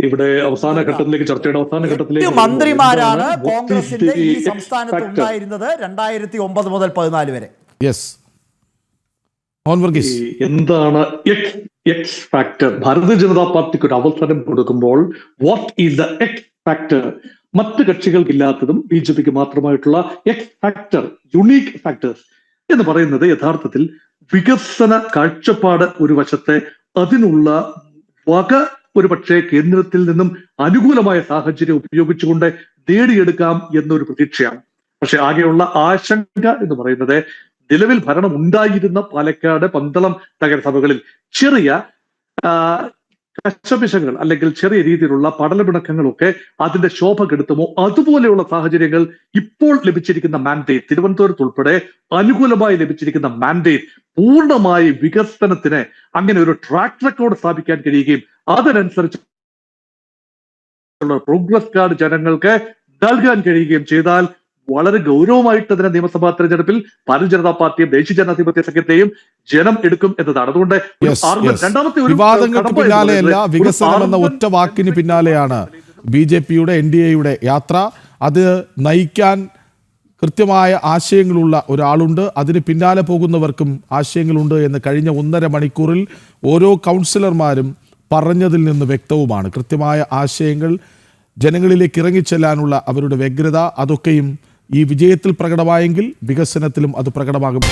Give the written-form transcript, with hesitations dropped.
ഇവിടെ അവസാന ഘട്ടത്തിലേക്ക് ചർച്ചയുടെ അവസാന ഘട്ടത്തിലേക്ക് മന്ത്രിമാരാണ് കോൺഗ്രസിന്റെ ഈ സംസ്ഥാനത്ത് ഉണ്ടായിരുന്നത് 2009 മുതൽ 14 വരെ. എന്താണ് എക്സ് ഫാക്ടർ? ഭാരതീയ ജനതാ പാർട്ടിക്ക് ഒരു അവസരം കൊടുക്കുമ്പോൾ what is the X factor? മറ്റ് കക്ഷികൾക്കില്ലാത്തതും BJPക്ക് മാത്രമായിട്ടുള്ള എക്സ് ഫാക്ടർ, യുണീക് ഫാക്ടേഴ്സ് എന്ന് പറയുന്നത് യഥാർത്ഥത്തിൽ വികസന കാഴ്ചപ്പാട് ഒരു വശത്തെ, അതിനുള്ള വക ഒരു പക്ഷേ കേന്ദ്രത്തിൽ നിന്നും അനുകൂലമായ സാഹചര്യം ഉപയോഗിച്ചുകൊണ്ട് നേടിയെടുക്കാം എന്നൊരു പ്രതീക്ഷയാണ്. പക്ഷെ ആകെയുള്ള ആശങ്ക എന്ന് പറയുന്നത് നിലവിൽ ഭരണം ഉണ്ടായിരുന്ന പാലക്കാട്, പന്തളം നഗരസഭകളിൽ ചെറിയ കശപിശകൾ അല്ലെങ്കിൽ ചെറിയ രീതിയിലുള്ള പടലപിണക്കങ്ങളൊക്കെ അതിന്റെ ശോഭ കെടുത്തുമോ? അതുപോലെയുള്ള സാഹചര്യങ്ങൾ ഇപ്പോൾ ലഭിച്ചിരിക്കുന്ന മാൻഡേറ്റ്, തിരുവനന്തപുരത്ത് ഉൾപ്പെടെ അനുകൂലമായി ലഭിച്ചിരിക്കുന്ന മാൻഡേറ്റ് പൂർണ്ണമായി വികസനത്തിന് അങ്ങനെ ഒരു ട്രാക്ക് റെക്കോർഡ് സ്ഥാപിക്കാൻ കഴിയുകയും അതിനനുസരിച്ച് പ്രോഗ്രസ് കാർഡ് ജനങ്ങൾക്ക് നൽകാൻ കഴിയുകയും ചെയ്താൽ വളരെ ഗൗരവമായിട്ട് അതിനെ നിയമസഭാ തെരഞ്ഞെടുപ്പിൽ ഭാരതീയ ജനതാ പാർട്ടിയും ദേശീയ ജനാധിപത്യ സഖ്യത്തെയും ജനം എടുക്കും എന്നതാണ്. അതുകൊണ്ട് രണ്ടാമത്തെ വിവാദങ്ങൾക്ക് പിന്നാലെയല്ല, വികസനം എന്ന ഒറ്റ വാക്കിന് പിന്നാലെയാണ് BJPയുടെ NDAയുടെ യാത്ര. അത് നയിക്കാൻ കൃത്യമായ ആശയങ്ങളുള്ള ഒരാളുണ്ട്, അതിന് പിന്നാലെ പോകുന്നവർക്കും ആശയങ്ങളുണ്ട് എന്ന് കഴിഞ്ഞ 1.5 മണിക്കൂറിൽ ഓരോ കൗൺസിലർമാരും പറഞ്ഞതിൽ നിന്ന് വ്യക്തവുമാണ്. കൃത്യമായ ആശയങ്ങൾ ജനങ്ങളിലേക്ക് ഇറങ്ങിച്ചെല്ലാനുള്ള അവരുടെ വ്യഗ്രത, അതൊക്കെയും ഈ വിജയത്തിൽ പ്രകടമായെങ്കിൽ വികസനത്തിലും അത് പ്രകടമാകും.